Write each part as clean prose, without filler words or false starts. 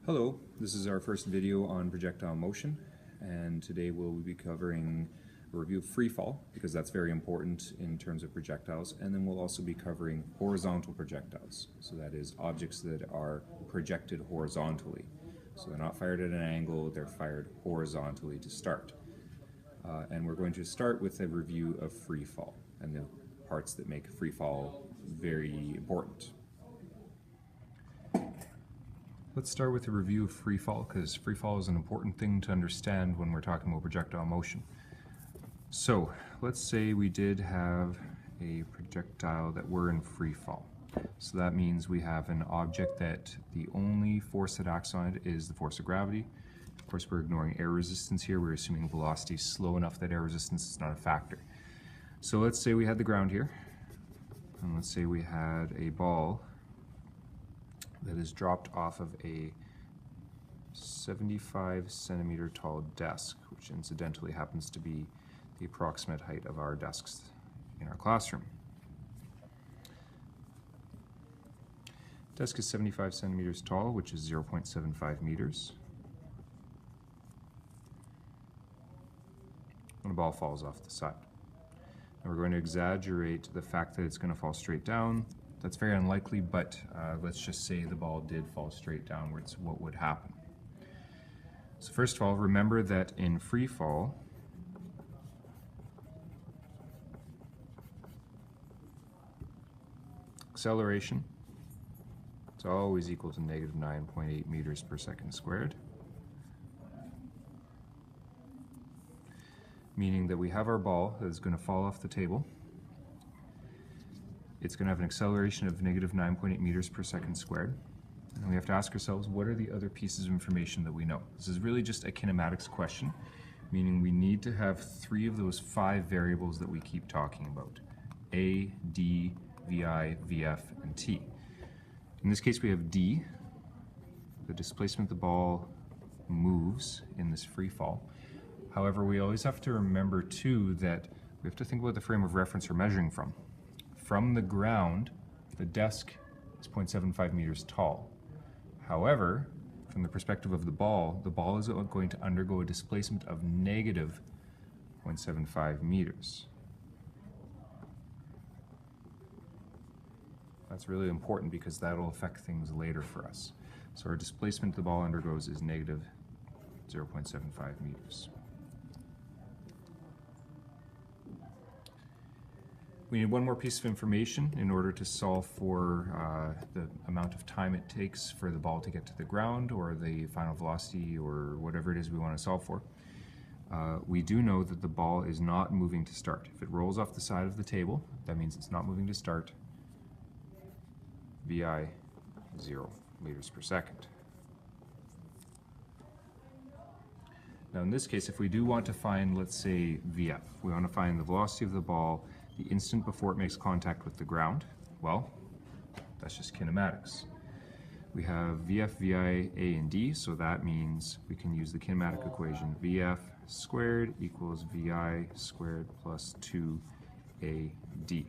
Hello, this is our first video on projectile motion, and today we'll be covering a review of free fall, because that's very important in terms of projectiles, and then we'll also be covering horizontal projectiles, so that is objects that are projected horizontally. So they're not fired at an angle, they're fired horizontally to start. And we're going to start with a review of free fall and the parts that make free fall very important. Let's start with a review of free fall, because free fall is an important thing to understand when we're talking about projectile motion. So let's say we did have a projectile that were in free fall. So that means we have an object that the only force that acts on it is the force of gravity. Of course, we're ignoring air resistance here. We're assuming velocity is slow enough that air resistance is not a factor. So let's say we had the ground here, and let's say we had a ball that is dropped off of a 75 centimeter tall desk, which incidentally happens to be the approximate height of our desks in our classroom. Desk is 75 centimeters tall, which is 0.75 meters. And a ball falls off the side. And we're going to exaggerate the fact that it's going to fall straight down. That's very unlikely, but let's just say the ball did fall straight downwards. What would happen? So first of all, remember that in free fall, acceleration is always equal to negative 9.8 meters per second squared, meaning that we have our ball that is going to fall off the table. It's going to have an acceleration of negative 9.8 meters per second squared. And we have to ask ourselves, what are the other pieces of information that we know? This is really just a kinematics question, meaning we need to have 3 of those 5 variables that we keep talking about: A, D, VI, VF, and T. In this case we have D, the displacement the ball moves in this free fall. However, we always have to remember too that we have to think about the frame of reference we're measuring from. From the ground, the desk is 0.75 meters tall. However, from the perspective of the ball is going to undergo a displacement of negative 0.75 meters. That's really important because that'll affect things later for us. So our displacement the ball undergoes is negative 0.75 meters. We need one more piece of information in order to solve for the amount of time it takes for the ball to get to the ground, or the final velocity, or whatever it is we want to solve for. We do know that the ball is not moving to start. If it rolls off the side of the table, that means it's not moving to start. VI, 0 meters per second. Now in this case, if we do want to find, let's say, VF, we want to find the velocity of the ball the instant before it makes contact with the ground, well, that's just kinematics. We have VF, VI, A, and D, so that means we can use the kinematic equation VF squared equals VI squared plus 2AD.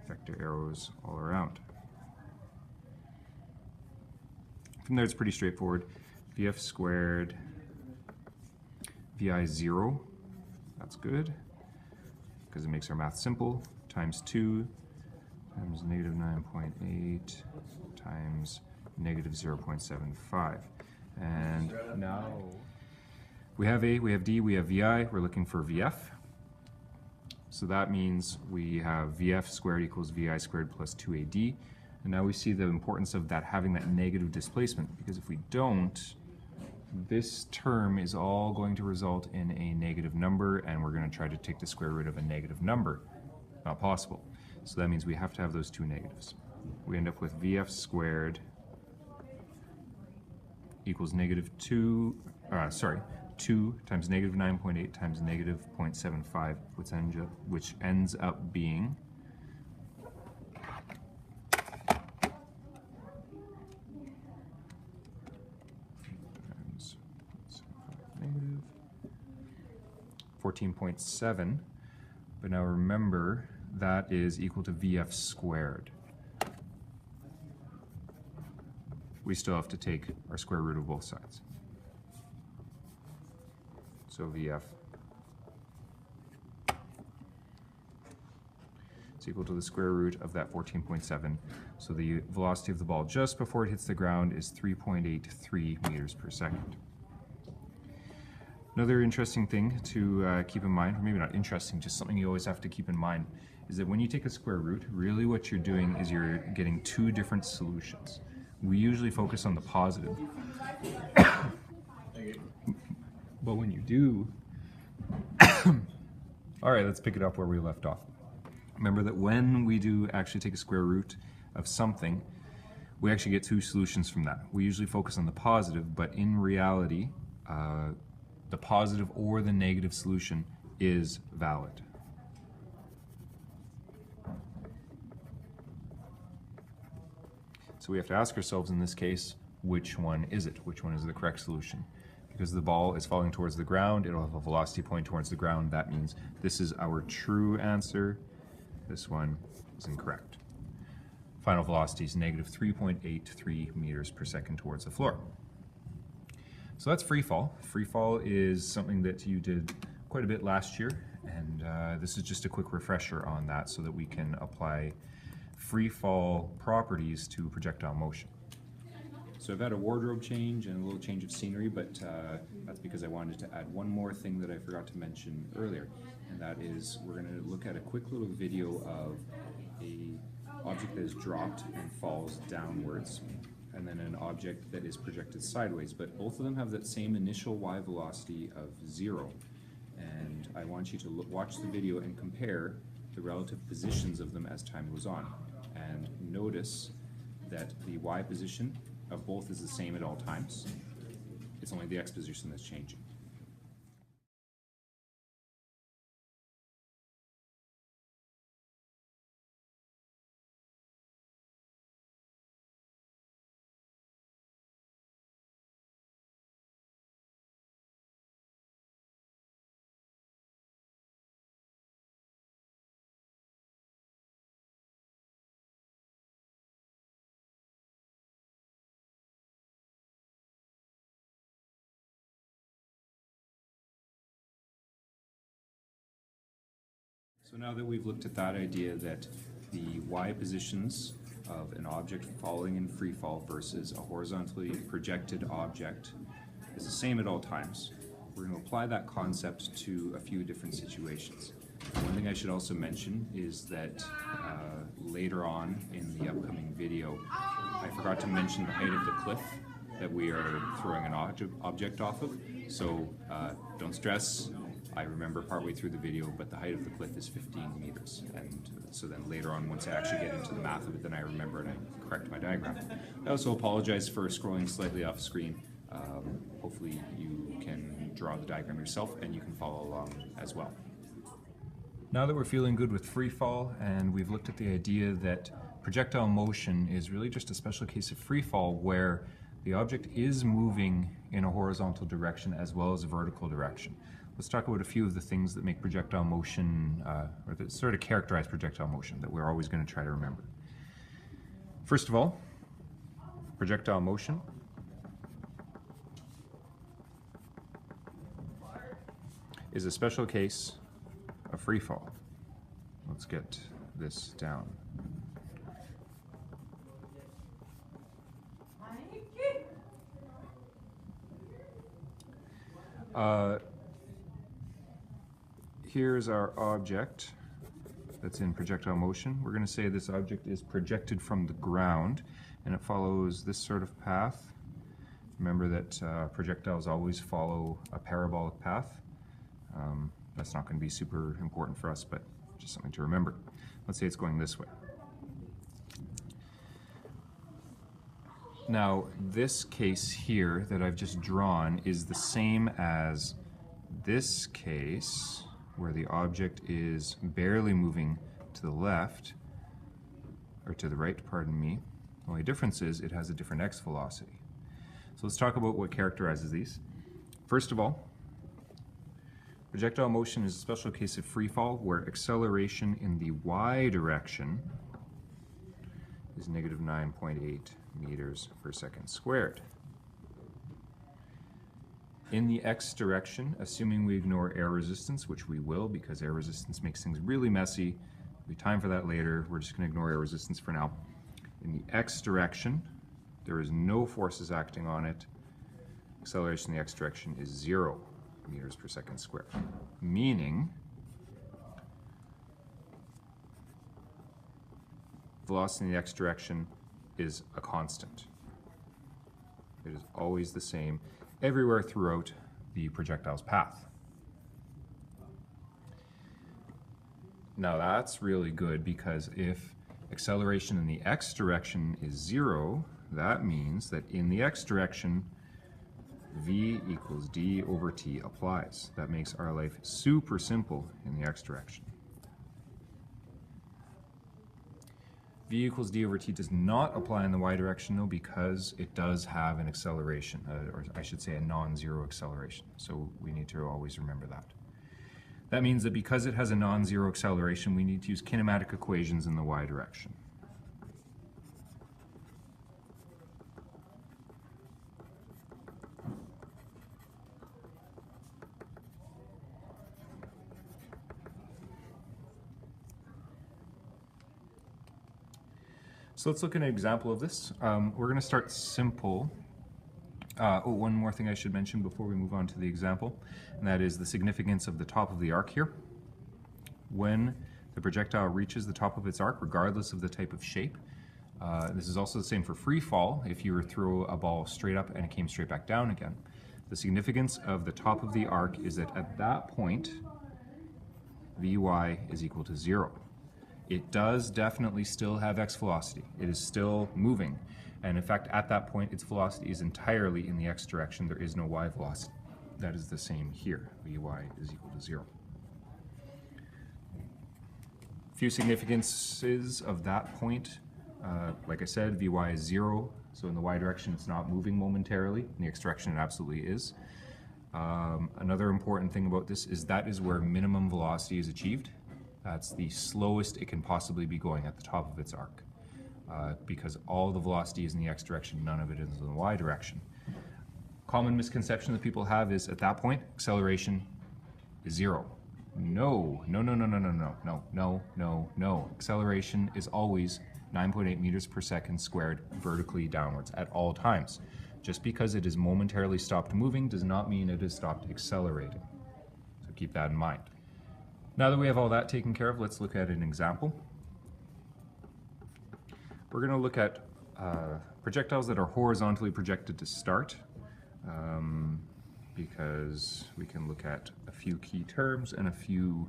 Vector arrows all around. From there it's pretty straightforward. VF squared, VI 0, that's good, because it makes our math simple, times 2 times negative 9.8 times negative 0.75. And now we have A, we have D, we have VI, we're looking for VF. So that means we have VF squared equals VI squared plus 2AD. And now we see the importance of that having that negative displacement, because if we don't, this term is all going to result in a negative number, and we're going to try to take the square root of a negative number. Not possible. So that means we have to have those 2 negatives. We end up with VF squared equals negative 2 times negative 9.8 times negative 0.75, which ends up being negative 14.7, but now remember that is equal to VF squared. we still have to take our square root of both sides. So VF is equal to the square root of that 14.7. So the velocity of the ball just before it hits the ground is 3.83 meters per second. Another interesting thing to keep in mind, or maybe not interesting, just something you always have to keep in mind, is that when you take a square root, really what you're doing is you're getting two different solutions. We usually focus on the positive. But when you do, all right, let's pick it up where we left off. Remember that when we do actually take a square root of something, we actually get two solutions from that. We usually focus on the positive, but in reality, the positive or the negative solution is valid. So we have to ask ourselves in this case, which one is it? Which one is the correct solution? Because the ball is falling towards the ground, it'll have a velocity point towards the ground. That means this is our true answer. This one is incorrect. Final velocity is negative 3.83 meters per second towards the floor. So that's free fall. Free fall is something that you did quite a bit last year, and this is just a quick refresher on that so that we can apply free fall properties to projectile motion. So I've had a wardrobe change and a little change of scenery, but that's because I wanted to add one more thing that I forgot to mention earlier, and that is we're going to look at a quick little video of an object that is dropped and falls downwards, and then an object that is projected sideways, but both of them have that same initial y velocity of 0. And I want you to watch the video and compare the relative positions of them as time goes on. And notice that the y position of both is the same at all times. It's only the x position that's changing. So now that we've looked at that idea that the y positions of an object falling in free fall versus a horizontally projected object is the same at all times, we're going to apply that concept to a few different situations. One thing I should also mention is that later on in the upcoming video, I forgot to mention the height of the cliff that we are throwing an object off of. So don't stress. I remember partway through the video, but the height of the cliff is 15 meters. And so then later on, once I actually get into the math of it, then I remember and I correct my diagram. I also apologize for scrolling slightly off screen. Hopefully you can draw the diagram yourself and you can follow along as well. Now that we're feeling good with free fall and we've looked at the idea that projectile motion is really just a special case of free fall where the object is moving in a horizontal direction as well as a vertical direction. Let's talk about a few of the things that make projectile motion, or that sort of characterize projectile motion that we're always going to try to remember. First of all, projectile motion is a special case of free fall. Let's get this down. Here's our object that's in projectile motion. We're going to say this object is projected from the ground and it follows this sort of path. Remember that projectiles always follow a parabolic path. That's not going to be super important for us, but just something to remember. Let's say it's going this way. Now, this case here that I've just drawn is the same as this case where the object is barely moving to the left, or to the right, pardon me. The only difference is it has a different x velocity. So let's talk about what characterizes these. First of all, projectile motion is a special case of free fall where acceleration in the y direction is negative 9.8 meters per second squared. In the x direction, assuming we ignore air resistance, which we will because air resistance makes things really messy, there'll be time for that later, we're just going to ignore air resistance for now. In the x direction, there is no forces acting on it. Acceleration in the x direction is 0 meters per second squared, meaning velocity in the x direction is a constant. It is always the same everywhere throughout the projectile's path. Now that's really good because if acceleration in the x direction is 0, that means that in the x direction, v equals d over t applies. That makes our life super simple in the x direction. V equals d over t does not apply in the y direction though, because it does have an acceleration, or I should say a non-zero acceleration. So we need to always remember that. That means that because it has a non-zero acceleration, we need to use kinematic equations in the y direction. So let's look at an example of this. We're going to start simple. One more thing I should mention before we move on to the example, and that is the significance of the top of the arc here. When the projectile reaches the top of its arc, regardless of the type of shape, this is also the same for free fall. If you were to throw a ball straight up and it came straight back down again, the significance of the top of the arc is that at that point, Vy is equal to 0. It does definitely still have x velocity. It is still moving. And in fact, at that point, its velocity is entirely in the x direction. There is no y velocity. That is the same here. Vy is equal to 0. Few significances of that point. Like I said, Vy is 0. So in the y direction, it's not moving momentarily. In the x direction, it absolutely is. Another important thing about this is that is where minimum velocity is achieved. That's the slowest it can possibly be going at the top of its arc. Because all the velocity is in the x direction, none of it is in the y direction. Common misconception that people have is at that point, acceleration is 0. No. Acceleration is always 9.8 meters per second squared vertically downwards at all times. Just because it is momentarily stopped moving does not mean it has stopped accelerating. So keep that in mind. Now that we have all that taken care of, let's look at an example. We're going to look at projectiles that are horizontally projected to start, because we can look at a few key terms and a few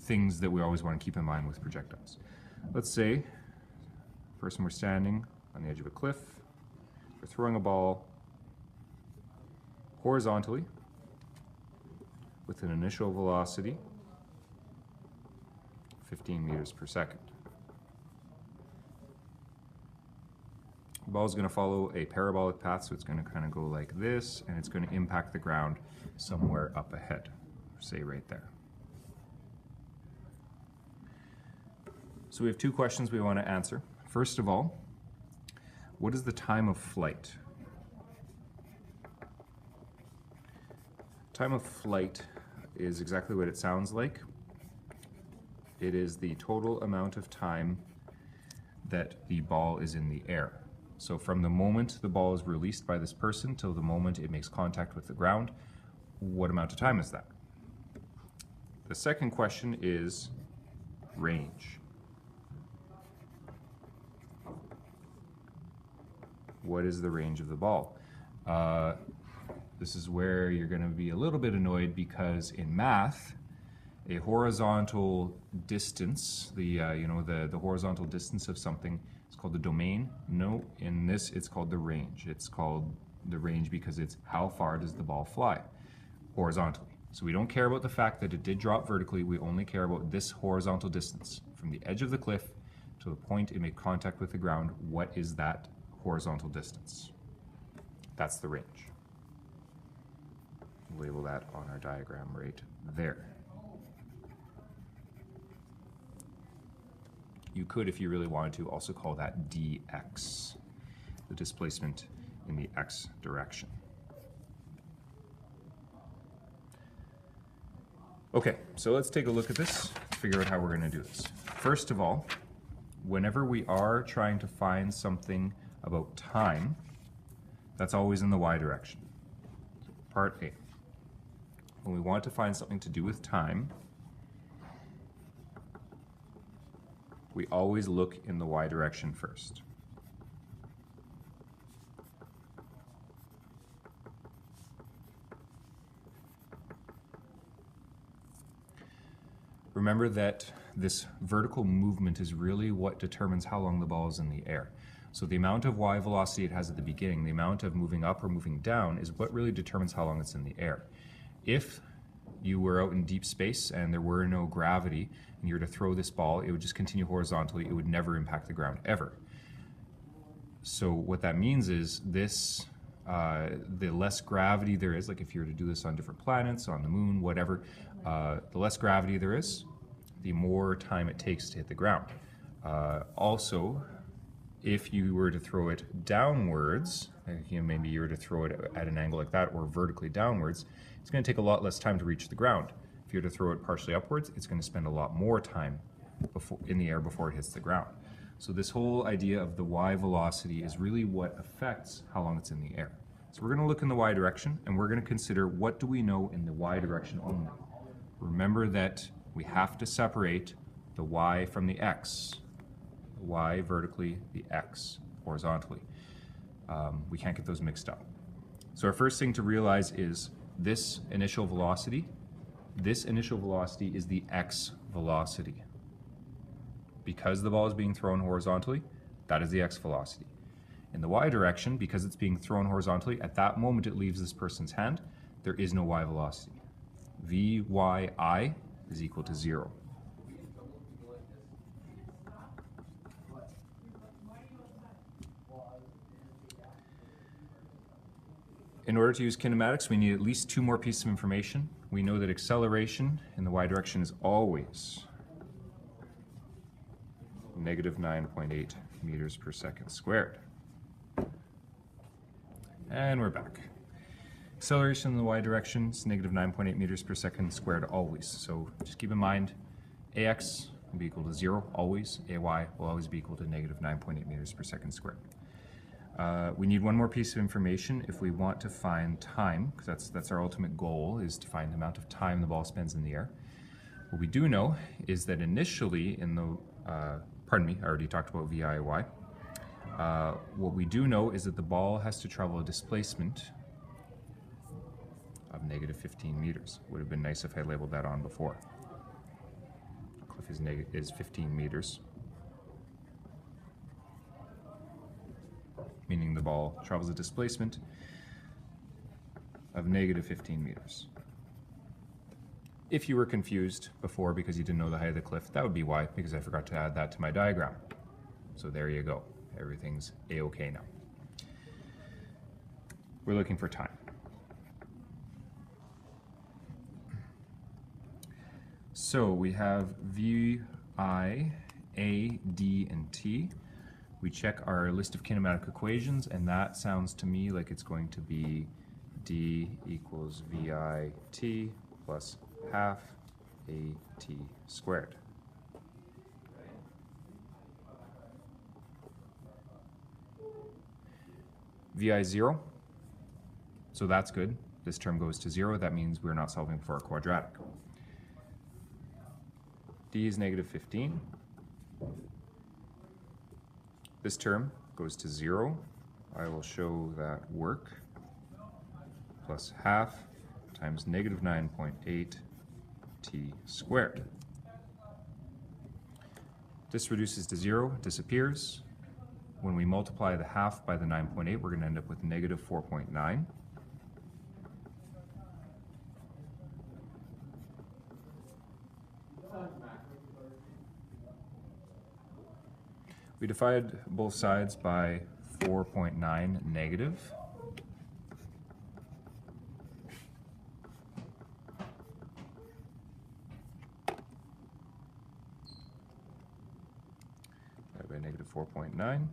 things that we always want to keep in mind with projectiles. Let's say, first we're standing on the edge of a cliff, we're throwing a ball horizontally with an initial velocity 15 meters per second. The ball is going to follow a parabolic path, so it's going to kind of go like this, and it's going to impact the ground somewhere up ahead, say right there. So we have two questions we want to answer. First of all, what is the time of flight? Time of flight is exactly what it sounds like. It is the total amount of time that the ball is in the air. So from the moment the ball is released by this person till the moment it makes contact with the ground, what amount of time is that? The second question is range. What is the range of the ball? This is where you're going to be a little bit annoyed, because in math, a horizontal distance, the horizontal distance of something, is called the domain. No, in this it's called the range. It's called the range because it's how far does the ball fly horizontally. So we don't care about the fact that it did drop vertically, we only care about this horizontal distance from the edge of the cliff to the point it made contact with the ground. What is that horizontal distance? That's the range. Label that on our diagram right there. You could, if you really wanted to, also call that dx, the displacement in the x direction. Okay, so let's take a look at this, figure out how we're going to do this. First of all, whenever we are trying to find something about time, that's always in the y direction. So part A. When we want to find something to do with time, we always look in the y direction first. Remember that this vertical movement is really what determines how long the ball is in the air. So the amount of y velocity it has at the beginning, the amount of moving up or moving down, is what really determines how long it's in the air. If you were out in deep space and there were no gravity and you were to throw this ball, it would just continue horizontally. It would never impact the ground ever. So what that means is this, the less gravity there is, like if you were to do this on different planets, on the moon, whatever, the less gravity there is, the more time it takes to hit the ground. Also, if you were to throw it downwards, maybe you were to throw it at an angle like that or vertically downwards, it's going to take a lot less time to reach the ground. If you were to throw it partially upwards, it's going to spend a lot more time in the air before it hits the ground. So this whole idea of the y velocity is really what affects how long it's in the air. So we're going to look in the y direction, and we're going to consider what do we know in the y direction only. Remember that we have to separate the y from the x. The y vertically, the x horizontally. We can't get those mixed up. So our first thing to realize is this initial velocity is the x velocity. Because the ball is being thrown horizontally, that is the x velocity. In the y direction, because it's being thrown horizontally, at that moment it leaves this person's hand, there is no y velocity. Vyi is equal to 0. In order to use kinematics, we need at least two more pieces of information. We know that acceleration in the y direction is always negative 9.8 meters per second squared. And we're back. Acceleration in the y direction is negative 9.8 meters per second squared always. So just keep in mind, ax will be equal to 0 always. Ay will always be equal to negative 9.8 meters per second squared. We need one more piece of information if we want to find time, because that's our ultimate goal, is to find the amount of time the ball spends in the air. What we do know is that initially in the, I already talked about Viy. What we do know is that the ball has to travel a displacement of negative 15 meters. Would have been nice if I labeled that on before. The cliff is 15 meters. Meaning the ball travels a displacement of negative 15 meters. If you were confused before because you didn't know the height of the cliff, that would be why, because I forgot to add that to my diagram. So there you go. Everything's a-okay now. We're looking for time. So we have V, I, A, D, and T. We check our list of kinematic equations, and that sounds to me like it's going to be D equals VIT plus half AT squared. VI 0, so that's good. This term goes to 0. That means we're not solving for a quadratic. D is negative 15. This term goes to 0. I will show that work. Plus half times negative 9.8 t squared. This reduces to 0, disappears. When we multiply the half by the 9.8, we're going to end up with negative 4.9. We divide both sides by 4.9 negative. negative 4.9,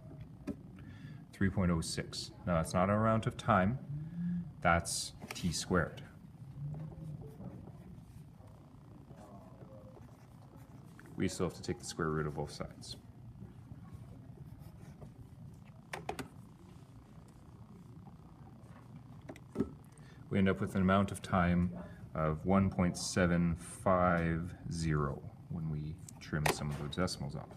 3.06. Now that's not our amount of time, that's t squared. We still have to take the square root of both sides. We end up with an amount of time of 1.750 when we trim some of those decimals off.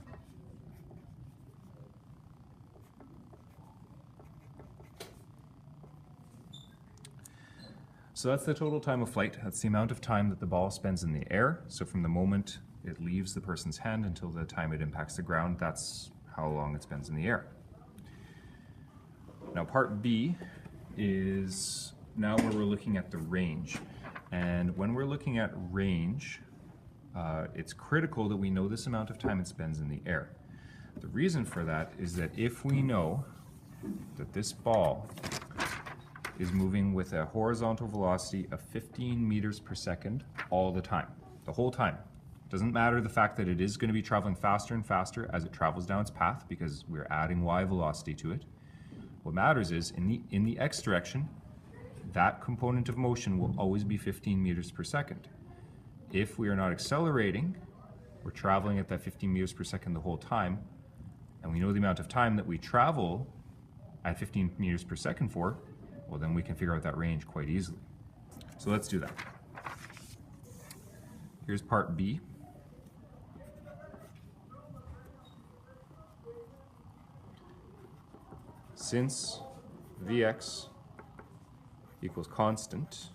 So that's the total time of flight. That's the amount of time that the ball spends in the air. So from the moment it leaves the person's hand until the time it impacts the ground, that's how long it spends in the air. Now part B is now where we're looking at the range. And when we're looking at range, it's critical that we know this amount of time it spends in the air. The reason for that is that if we know that this ball is moving with a horizontal velocity of 15 meters per second all the time, the whole time. Doesn't matter the fact that it is going to be traveling faster and faster as it travels down its path because we're adding y velocity to it. What matters is in the x direction, that component of motion will always be 15 meters per second. If we are not accelerating, we're traveling at that 15 meters per second the whole time, and we know the amount of time that we travel at 15 meters per second for, well then we can figure out that range quite easily. So let's do that. Here's part B. Since Vx equals constant,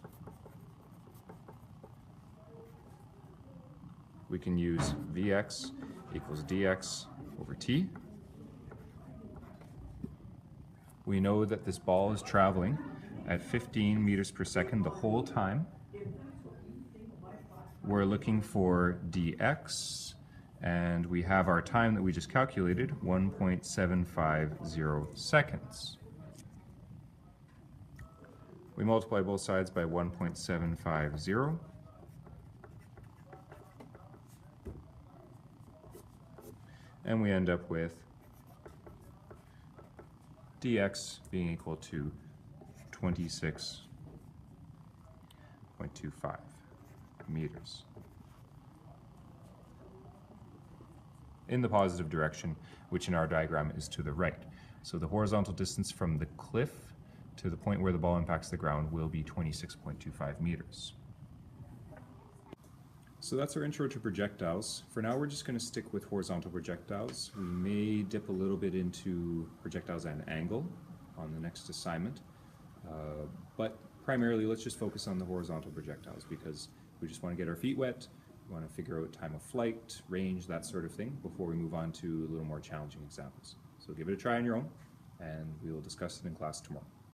we can use Vx equals dx over t. We know that this ball is traveling at 15 meters per second the whole time. We're looking for dx, and we have our time that we just calculated, 1.750 seconds. We multiply both sides by 1.750. And we end up with dx being equal to 26.25 meters. In the positive direction, which in our diagram is to the right. So the horizontal distance from the cliff to the point where the ball impacts the ground will be 26.25 meters. So that's our intro to projectiles. For now, we're just going to stick with horizontal projectiles. We may dip a little bit into projectiles at an angle on the next assignment, but primarily let's just focus on the horizontal projectiles because we just want to get our feet wet, we want to figure out time of flight, range, that sort of thing before we move on to a little more challenging examples. So give it a try on your own, and we will discuss it in class tomorrow.